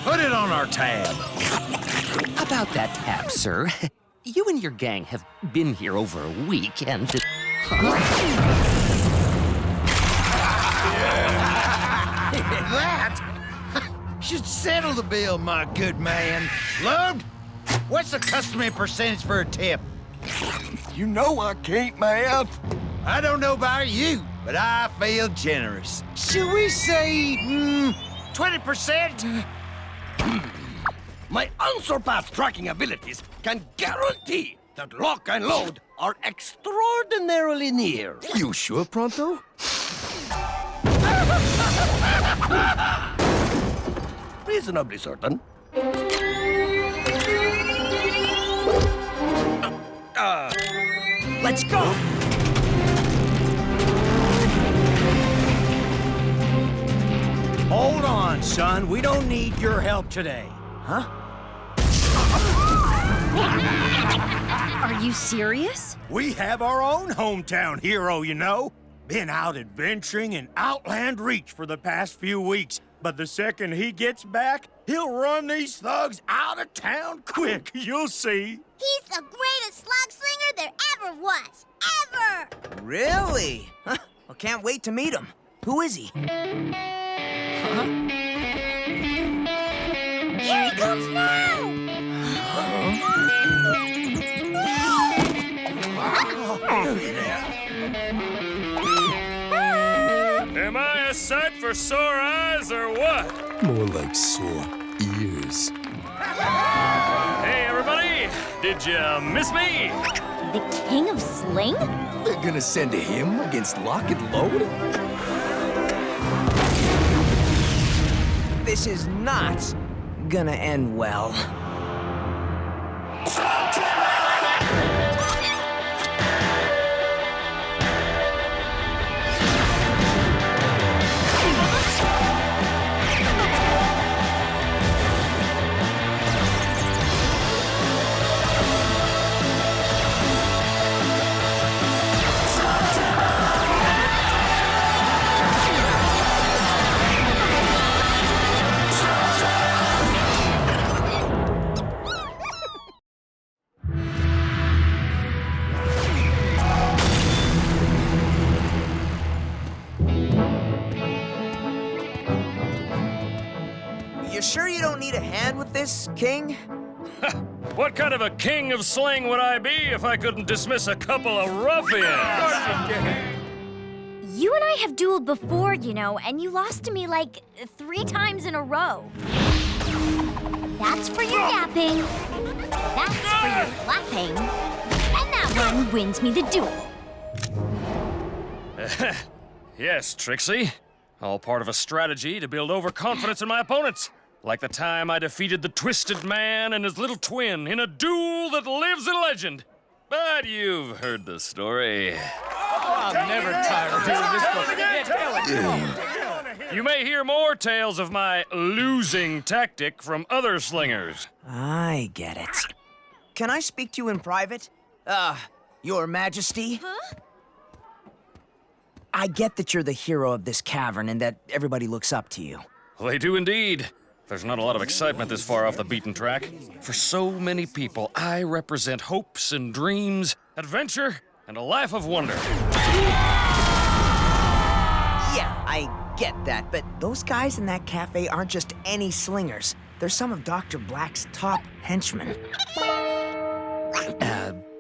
Put it on our tab. About that tab, sir. You and your gang have been here over a week, and... That should settle the bill, my good man. Lode, what's the customary percentage for a tip? You know I can't, man. I don't know about you, but I feel generous. Should we say, 20%? My unsurpassed tracking abilities can guarantee that Locke and Lode are extraordinarily near. You sure, Pronto? Reasonably certain. Let's go! Hold on, son. We don't need your help today. Huh? Are you serious? We have our own hometown hero, you know. Been out adventuring in Outland Reach for the past few weeks. But the second he gets back, he'll run these thugs out of town quick. You'll see. He's the greatest Slugslinger there ever was. Ever! Really? Huh. Well, can't wait to meet him. Who is he? Here he comes now! Am I a sight for sore eyes or what? More like sore ears. Hey, everybody! Did you miss me? The King of Sling? They're gonna send him against Locke and Lode? This is not gonna end well. You sure you don't need a hand with this, King? What kind of a king of sling would I be if I couldn't dismiss a couple of ruffians? You and I have dueled before, you know, and you lost to me like 3 times in a row. That's for your napping. That's for your flapping. And that one wins me the duel. Yes, Trixie. All part of a strategy to build overconfidence in my opponents. Like the time I defeated the Twisted Man and his little twin in a duel that lives in legend. But you've heard the story. I'm never tired of doing this. You may hear more tales of my losing tactic from other slingers. I get it. Can I speak to you in private? Your Majesty? Huh? I get that you're the hero of this cavern and that everybody looks up to you. They do indeed. There's not a lot of excitement this far off the beaten track. For so many people, I represent hopes and dreams, adventure, and a life of wonder. Yeah, I get that, but those guys in that cafe aren't just any slingers. They're some of Dr. Black's top henchmen.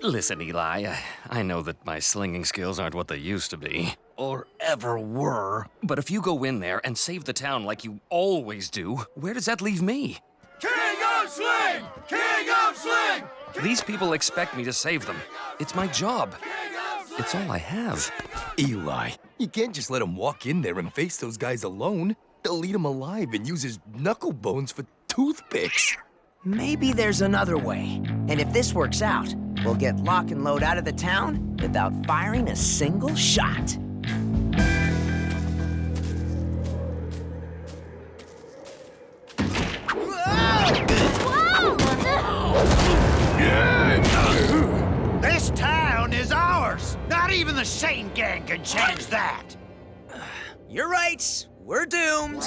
Listen, Eli, I know that my slinging skills aren't what they used to be. Or ever were. But if you go in there and save the town like you always do, where does that leave me? King of Sling! King of Sling! These people expect me to save them. It's my job. It's all I have. Eli, you can't just let him walk in there and face those guys alone. They'll eat him alive and use his knuckle bones for toothpicks. Maybe there's another way. And if this works out, we'll get Locke and Lode out of the town without firing a single shot. the Shane gang can change that. You're right. We're doomed.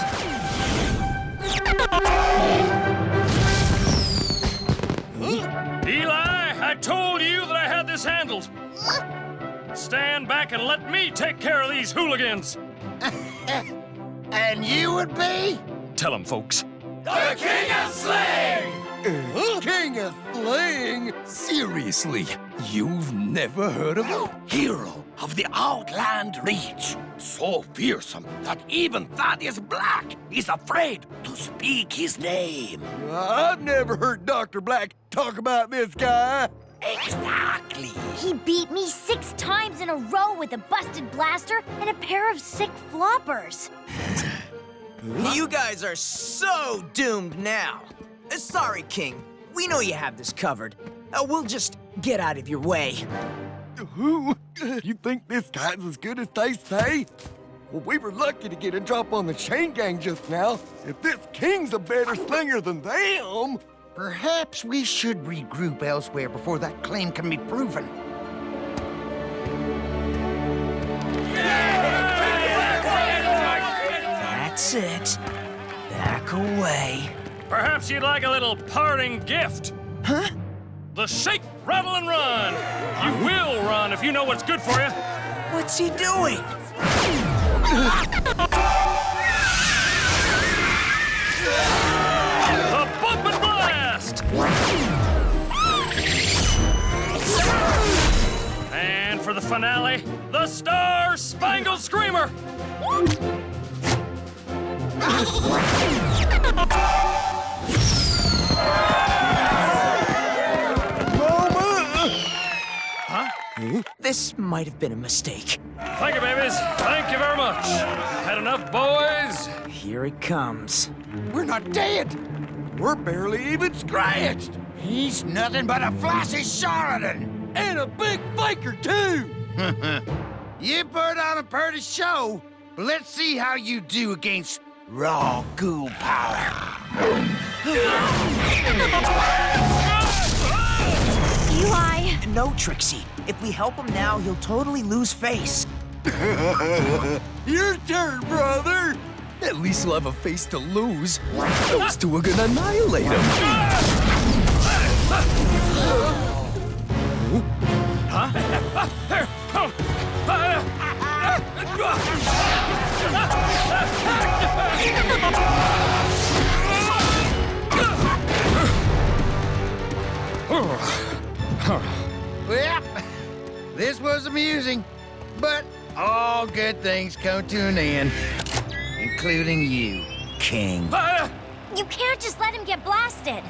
Eli, I told you that I had this handled. Stand back and let me take care of these hooligans. And you would be? Tell them, folks. The King of Sling! King of Sling? Seriously, you've never heard of him? Hero of the Outland Reach. So fearsome that even Thaddeus Blakk is afraid to speak his name. I've never heard Dr. Blakk talk about this guy. Exactly. He beat me 6 times in a row with a busted blaster and a pair of sick floppers. You guys are so doomed now. Sorry, King. We know you have this covered. We'll just get out of your way. Who? You think this guy's as good as they say? Well, we were lucky to get a drop on the Shane gang just now. If this king's a better slinger than them... Perhaps we should regroup elsewhere before that claim can be proven. That's it. Back away. Perhaps you'd like a little parting gift. Huh? The shake, rattle, and run. You will run if you know what's good for you. What's he doing? The bump and blast! And for the finale, the Star-Spangled Screamer! This might have been a mistake. Thank you, babies. Thank you very much. Had enough, boys? Here it comes. We're not dead. We're barely even scratched. He's nothing but a flashy charlatan. And a big faker, too. You put on a pretty show, but let's see how you do against raw ghoul power. Eli! No, Trixie. If we help him now, he'll totally lose face. Your turn, brother. At least he'll have a face to lose. Those two are gonna annihilate him. Well, this was amusing, but all good things come to an end, including you, King. You can't just let him get blasted.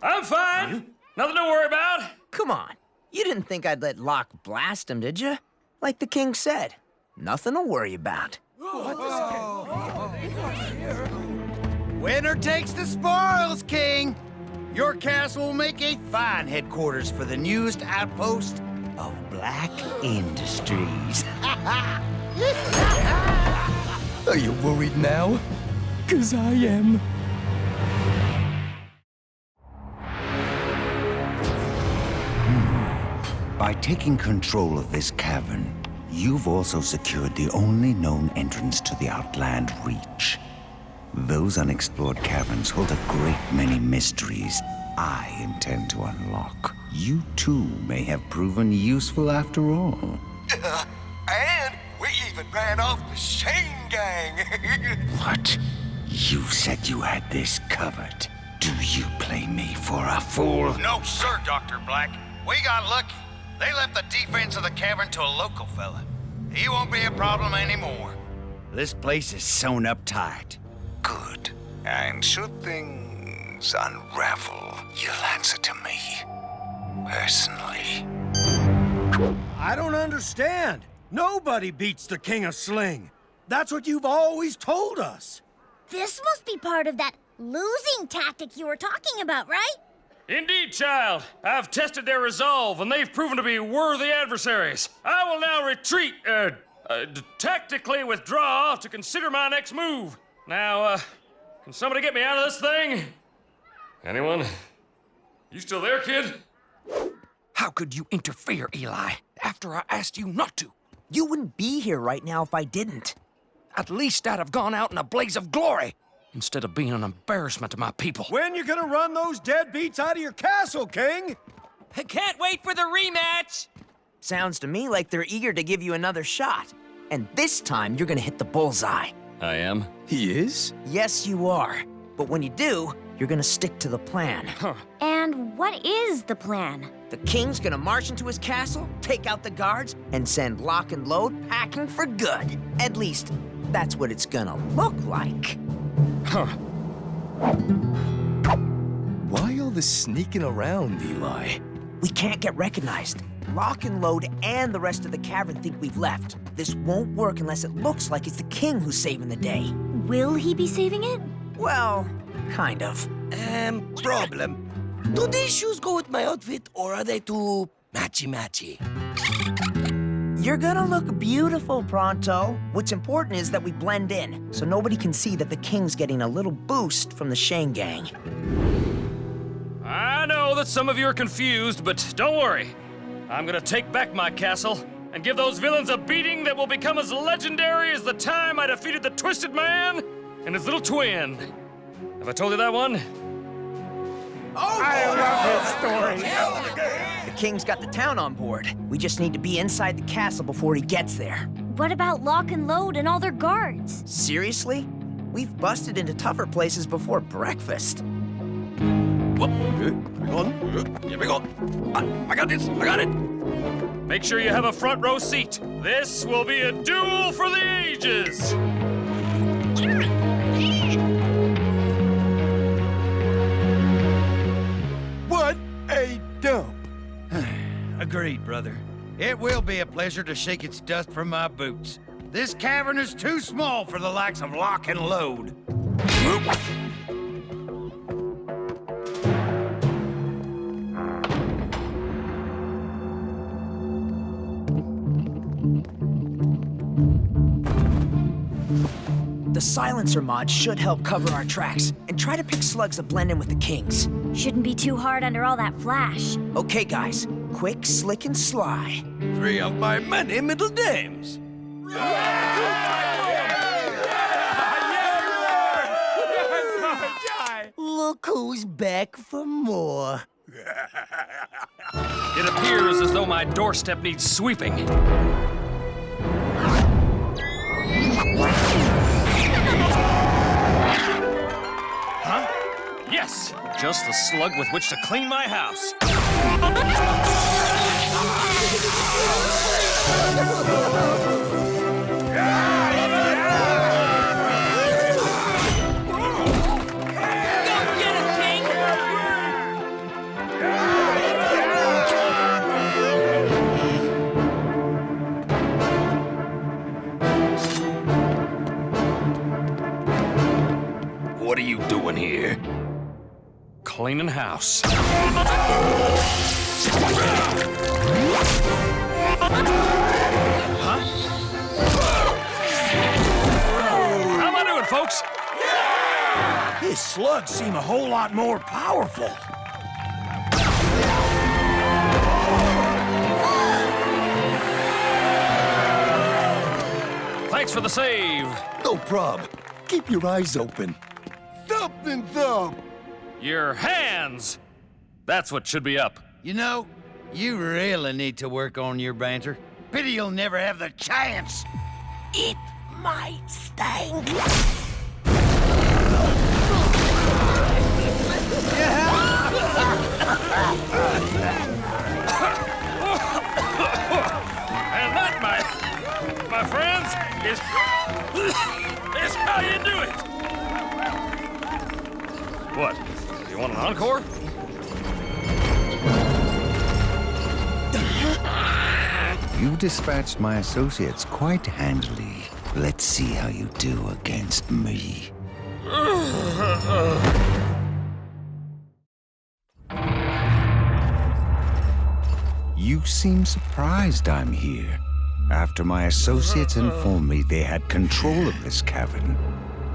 I'm fine. Nothing to worry about. Come on. You didn't think I'd let Locke blast him, did you? Like the king said. Nothing to worry about. Winner takes the spoils, King. Your castle will make a fine headquarters for the newest outpost of Blakk Industries. Are you worried now? 'Cause I am. By taking control of this cavern, you've also secured the only known entrance to the Outland Reach. Those unexplored caverns hold a great many mysteries I intend to unlock. You too may have proven useful after all. And we even ran off the Shane gang. What? You said you had this covered. Do you play me for a fool? No, sir, Dr. Blakk. We got lucky. They left the defense of the cavern to a local fella. He won't be a problem anymore. This place is sewn up tight. Good. And should things unravel, you'll answer to me. Personally. I don't understand. Nobody beats the King of Sling. That's what you've always told us. This must be part of that losing tactic you were talking about, right? Indeed, child. I've tested their resolve, and they've proven to be worthy adversaries. I will now retreat, tactically withdraw to consider my next move. Now, can somebody get me out of this thing? Anyone? You still there, kid? How could you interfere, Eli, after I asked you not to? You wouldn't be here right now if I didn't. At least I'd have gone out in a blaze of glory, instead of being an embarrassment to my people. When you gonna run those deadbeats out of your castle, King? I can't wait for the rematch! Sounds to me like they're eager to give you another shot. And this time, you're gonna hit the bullseye. I am. He is? Yes, you are. But when you do, you're gonna stick to the plan. And what is the plan? The king's gonna march into his castle, take out the guards, and send Locke and Lode packing for good. At least, that's what it's gonna look like. Why all this sneaking around, Eli? We can't get recognized. Locke and Lode and the rest of the cavern think we've left. This won't work unless it looks like it's the king who's saving the day. Will he be saving it? Well, kind of. Problem. Do these shoes go with my outfit, or are they too matchy-matchy? You're gonna look beautiful, Pronto. What's important is that we blend in, so nobody can see that the king's getting a little boost from the Shane gang. I know that some of you are confused, but don't worry. I'm gonna take back my castle and give those villains a beating that will become as legendary as the time I defeated the Twisted Man and his little twin. Have I told you that one? I love his story. The king's got the town on board. We just need to be inside the castle before he gets there. What about Locke and Lode and all their guards? Seriously? We've busted into tougher places before breakfast. Here we go. I got this. I got it. Make sure you have a front row seat. This will be a duel for the ages. What a dump! Agreed, brother. It will be a pleasure to shake its dust from my boots. This cavern is too small for the likes of Locke and Lode. The silencer mod should help cover our tracks, and try to pick slugs that blend in with the kings. Shouldn't be too hard under all that flash. Okay, guys. Quick, slick, and sly. 3 of my many middle names. Look who's back for more. It appears as though my doorstep needs sweeping. Huh? Yes, just the slug with which to clean my house. What are you doing here? Cleaning house. How am I doing, folks? His slugs seem a whole lot more powerful. Thanks for the save. No prob. Keep your eyes open. Something's up! Your hands! That's what should be up. You know, you really need to work on your banter. Pity you'll never have the chance. It might stink. And that, my friends, is how you do it. What? You want an encore? You dispatched my associates quite handily. Let's see how you do against me. You seem surprised I'm here. After my associates informed me they had control of this cavern,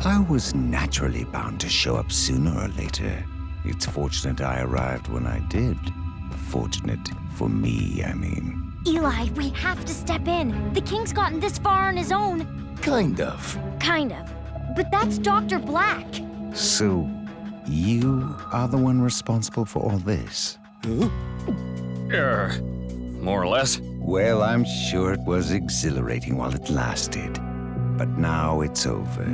I was naturally bound to show up sooner or later. It's fortunate I arrived when I did. Fortunate for me, I mean. Eli, we have to step in. The king's gotten this far on his own. Kind of. Kind of. But that's Dr. Blakk. So, you are the one responsible for all this? More or less. Well, I'm sure it was exhilarating while it lasted. But now it's over.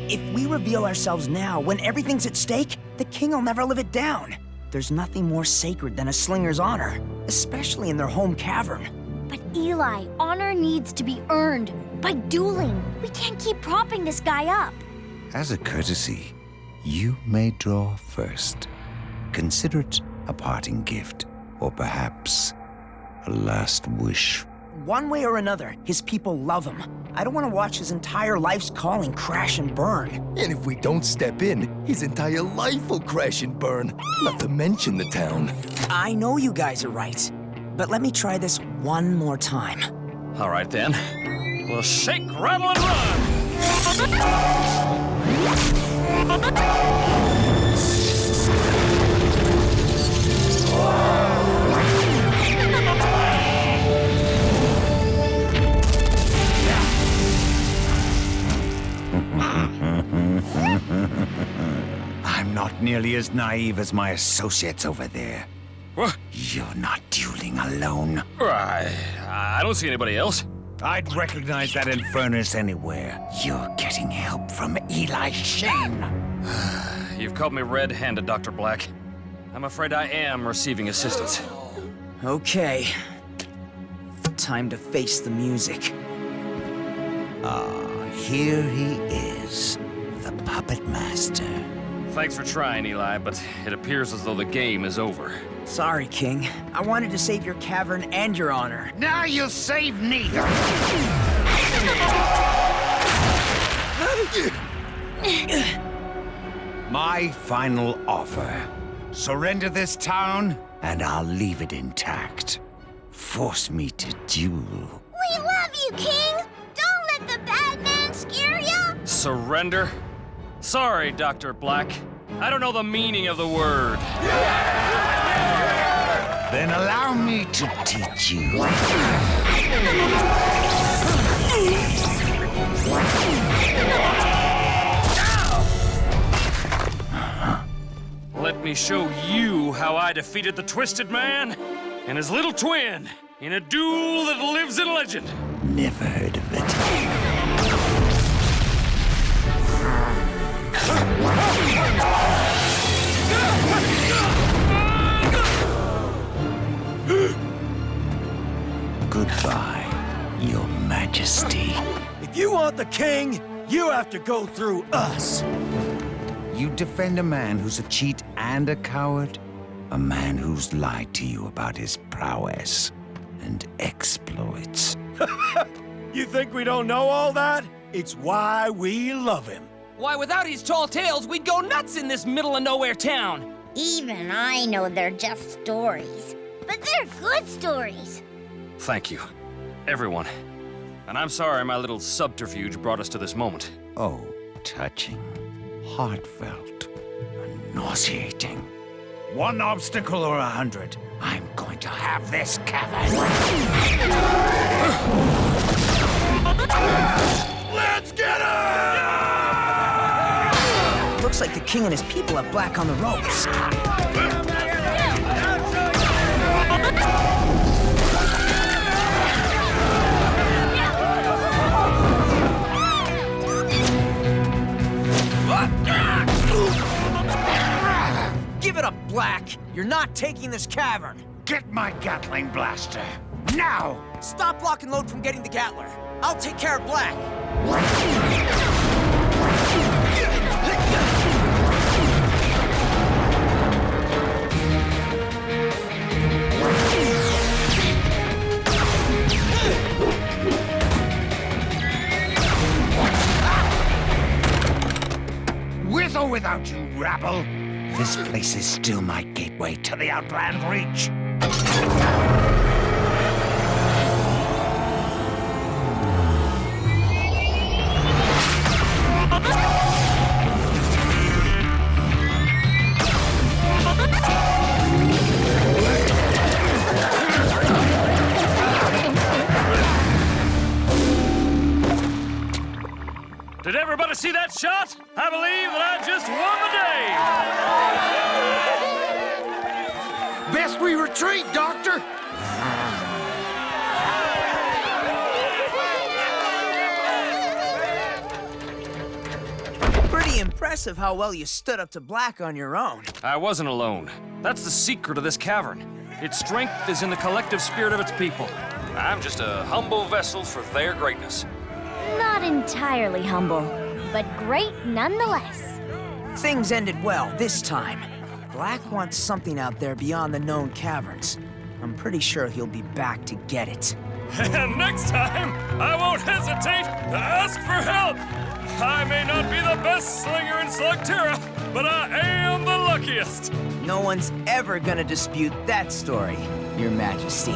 If we reveal ourselves now, when everything's at stake, the king will never live it down. There's nothing more sacred than a slinger's honor, especially in their home cavern. But Eli, honor needs to be earned by dueling. We can't keep propping this guy up. As a courtesy, you may draw first. Consider it a parting gift, or perhaps a last wish. One way or another, his people love him. I don't want to watch his entire life's calling crash and burn. And if we don't step in, his entire life will crash and burn. Not to mention the town. I know you guys are right, but let me try this one more time. All right, then. We'll shake, rattle, and run! I'm not nearly as naive as my associates over there. What? You're not dueling alone. I don't see anybody else. I'd recognize that infernus anywhere. You're getting help from Eli Shane. You've caught me red-handed, Dr. Blakk. I'm afraid I am receiving assistance. Okay. Time to face the music. Here he is, the puppet master. Thanks for trying, Eli, but it appears as though the game is over. Sorry, King. I wanted to save your cavern and your honor. Now you'll save neither. My final offer. Surrender this town, and I'll leave it intact. Force me to duel. We love you, King! Don't let the bad man scare ya! Surrender? Sorry, Dr. Blakk. I don't know the meaning of the word. Then allow me to teach you. Let me show you how I defeated the Twisted Man and his little twin in a duel that lives in legend. Never heard of it. Goodbye, Your Majesty. If you want the king, you have to go through us. You defend a man who's a cheat and a coward? A man who's lied to you about his prowess and exploits. You think we don't know all that? It's why we love him. Why, without his tall tales, we'd go nuts in this middle-of-nowhere town. Even I know they're just stories. But they're good stories. Thank you, everyone. And I'm sorry my little subterfuge brought us to this moment. Oh, touching, heartfelt, and nauseating. One obstacle or 100. I'm going to have this cavern. Let's get him! Looks like the king and his people have Blakk on the ropes. Give it up, Blakk. You're not taking this cavern. Get my Gatling blaster, now! Stop Locke and Lode from getting the Gatler. I'll take care of Blakk. With or without you, rabble, this place is still my gateway to the Outland Reach. Did everybody see that shot? I believe that I just won the day! Best we retreat, Doctor! Pretty impressive how well you stood up to Blakk on your own. I wasn't alone. That's the secret of this cavern. Its strength is in the collective spirit of its people. I'm just a humble vessel for their greatness. Not entirely humble, but great nonetheless. Things ended well this time. Blakk wants something out there beyond the known caverns. I'm pretty sure he'll be back to get it. And next time, I won't hesitate to ask for help. I may not be the best slinger in Slugterra, but I am the luckiest. No one's ever gonna dispute that story, Your Majesty.